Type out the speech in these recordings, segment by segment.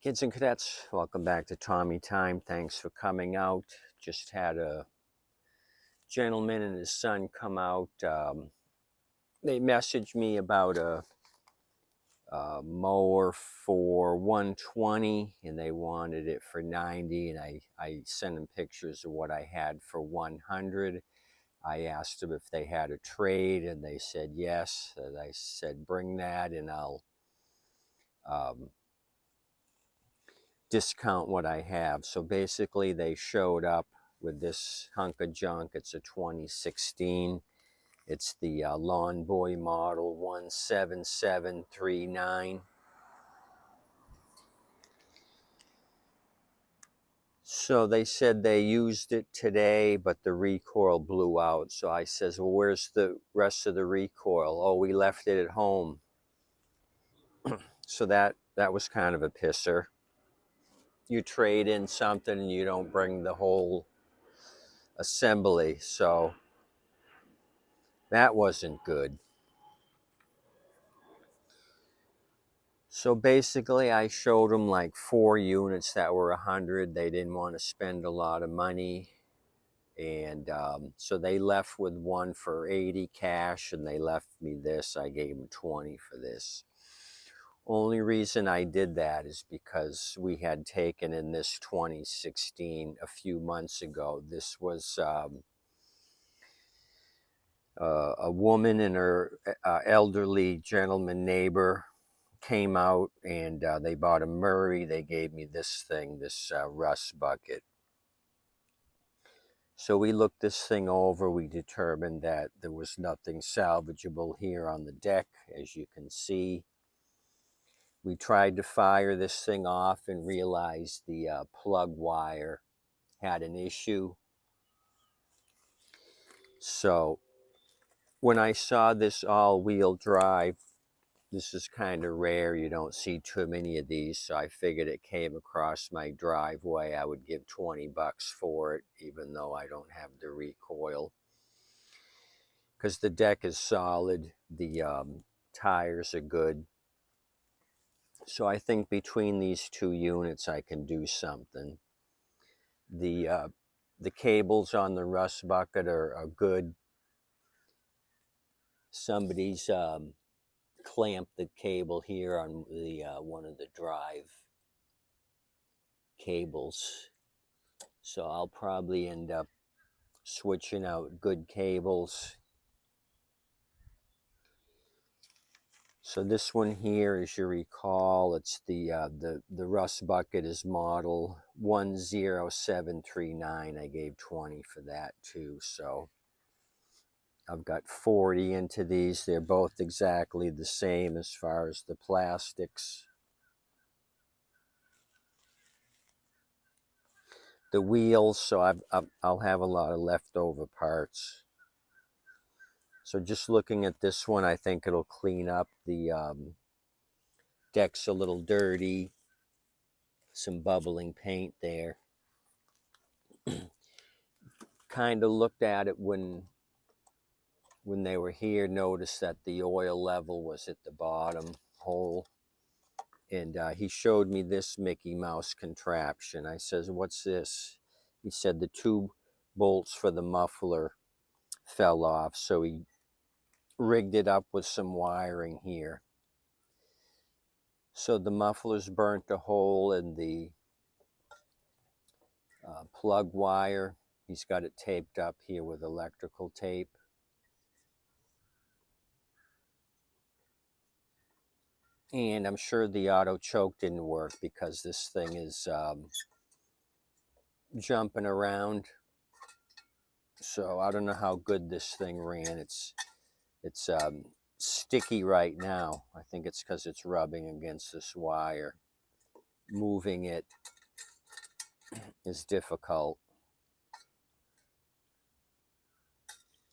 Kids and cadets, welcome back to Tommy Time. Thanks for coming out. Just had a gentleman and his son come out. They messaged me about a mower for 120 and they wanted it for 90, and I sent them pictures of what I had for 100. I asked them if they had a trade and they said yes. And I said bring that and I'll discount what I have. So basically they showed up with this hunk of junk. It's a 2016. It's the Lawn Boy model 17739. So they said they used it today, but the recoil blew out. So I says, well, where's the rest of the recoil? Oh, we left it at home. So that was kind of a pisser. You trade in something and you don't bring the whole assembly. So that wasn't good. So basically I showed them like 4 units that were 100. They didn't want to spend a lot of money. And so they left with one for 80 cash and they left me this. I gave them 20 for this. Only reason I did that is because we had taken in this 2016 a few months ago. This was a woman and her elderly gentleman neighbor came out and they bought a Murray. They gave me this thing, this rust bucket. So we looked this thing over. We determined that there was nothing salvageable here on the deck, as you can see. We tried to fire this thing off and realized the plug wire had an issue. So when I saw this all-wheel drive, this is kind of rare. You don't see too many of these. So I figured it came across my driveway. I would give 20 bucks for it, even though I don't have the recoil. Because the deck is solid. The tires are good. So I think between these two units, I can do something. The cables on the rust bucket are good. Somebody's clamped the cable here on the one of the drive cables, so I'll probably end up switching out good cables. So this one here, as you recall, it's the rust bucket is model 10739. I gave 20 for that too. So I've got 40 into these. They're both exactly the same as far as the plastics. The wheels, so I'll have a lot of leftover parts. So just looking at this one, I think it'll clean up. The deck's a little dirty. Some bubbling paint there. Kind of looked at it when they were here, noticed that the oil level was at the bottom hole. And he showed me this Mickey Mouse contraption. I says, what's this? He said the two bolts for the muffler fell off, so he rigged it up with some wiring here. So the muffler's burnt a hole in the plug wire. He's got it taped up here with electrical tape. And I'm sure the auto choke didn't work because this thing is jumping around. So I don't know how good this thing ran. It's sticky right now. I think it's because it's rubbing against this wire. Moving it is difficult.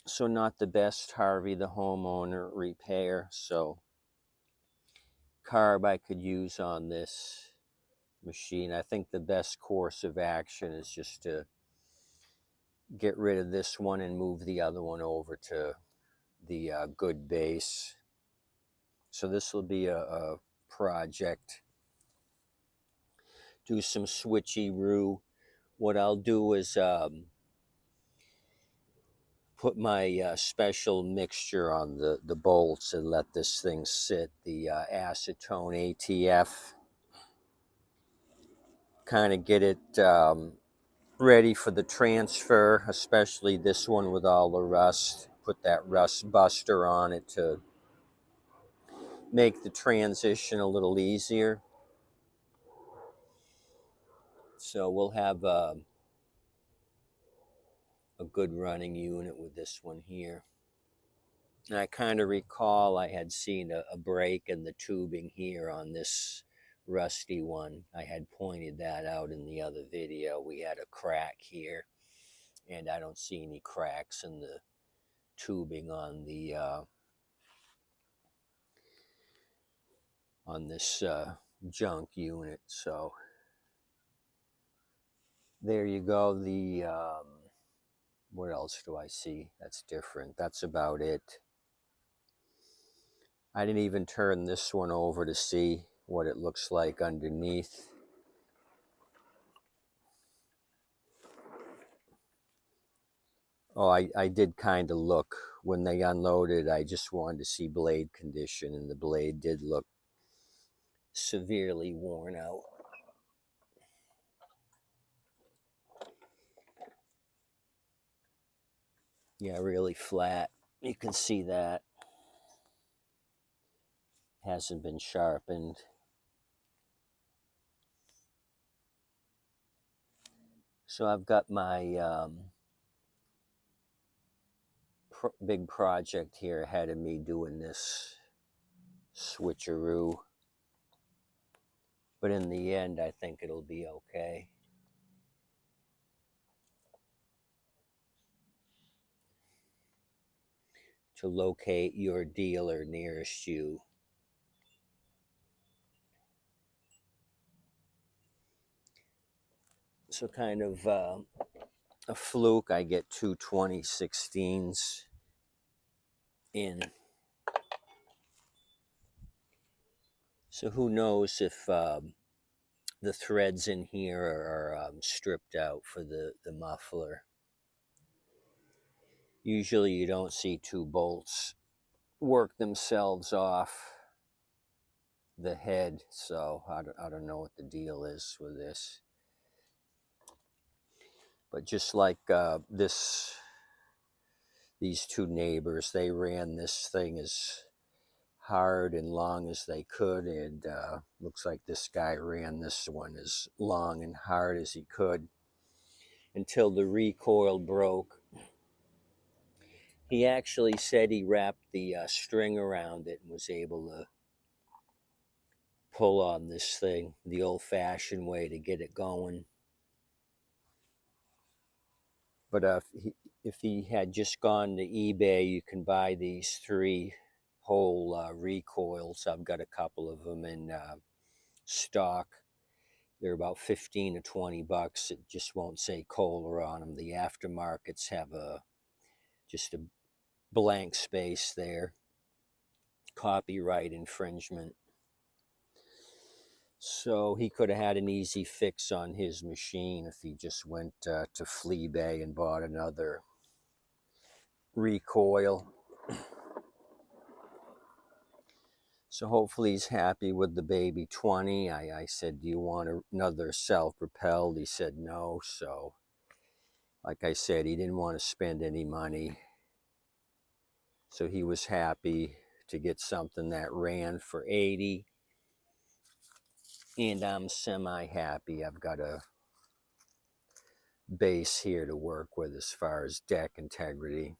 So not the best Harvey the homeowner repair. So carb I could use on this machine. I think the best course of action is just to get rid of this one and move the other one over to the good base. So this will be a project. do some switcheroo. What I'll do is put my special mixture on the bolts and let this thing sit, the acetone ATF, kind of get it ready for the transfer, especially this one with all the rust. Put that rust buster on it to make the transition a little easier. So we'll have a good running unit with this one here. And I kind of recall I had seen a break in the tubing here on this rusty one. I had pointed that out in the other video. We had a crack here, and I don't see any cracks in the tubing on the on this junk unit. So there you go. The what else do I see that's different? That's about it. I didn't even turn this one over to see what it looks like underneath. Oh, I did kind of look when they unloaded. I just wanted to see blade condition, and the blade did look severely worn out. Yeah, really flat. You can see that. Hasn't been sharpened. So I've got my big project here ahead of me doing this switcheroo. But in the end, I think it'll be okay. To locate your dealer nearest you. So kind of a fluke, I get two 2016s in. So who knows if the threads in here are stripped out for the muffler. Usually you don't see two bolts work themselves off the head, so I don't know what the deal is with this. But just like these two neighbors, they ran this thing as hard and long as they could, and looks like this guy ran this one as long and hard as he could until the recoil broke. He actually said he wrapped the string around it and was able to pull on this thing the old-fashioned way to get it going. But if he had just gone to eBay, you can buy these 3-hole recoils. I've got a couple of them in stock. They're about 15 to 20 bucks. It just won't say Kohler on them. The aftermarkets have just a blank space there. Copyright infringement. So he could have had an easy fix on his machine if he just went to Fleabay and bought another recoil. So hopefully he's happy with the baby 20. I said, do you want another self-propelled? He said no. So like I said, he didn't want to spend any money. So he was happy to get something that ran for 80. And I'm semi-happy. I've got a base here to work with as far as deck integrity.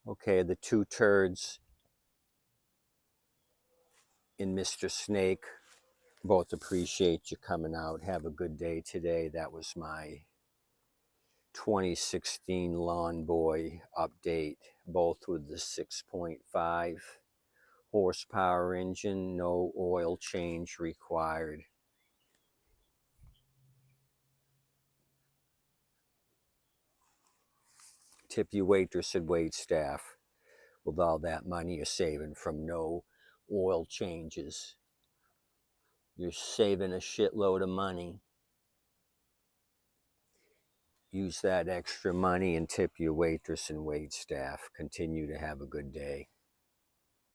Okay, the two turds in Mr. Snake, both appreciate you coming out. Have a good day today. That was my 2016 Lawn Boy update, both with the 6.5 horsepower engine, no oil change required. Tip your waitress and wait staff with all that money you're saving from no oil changes. You're saving a shitload of money. Use that extra money and tip your waitress and wait staff. Continue to have a good day.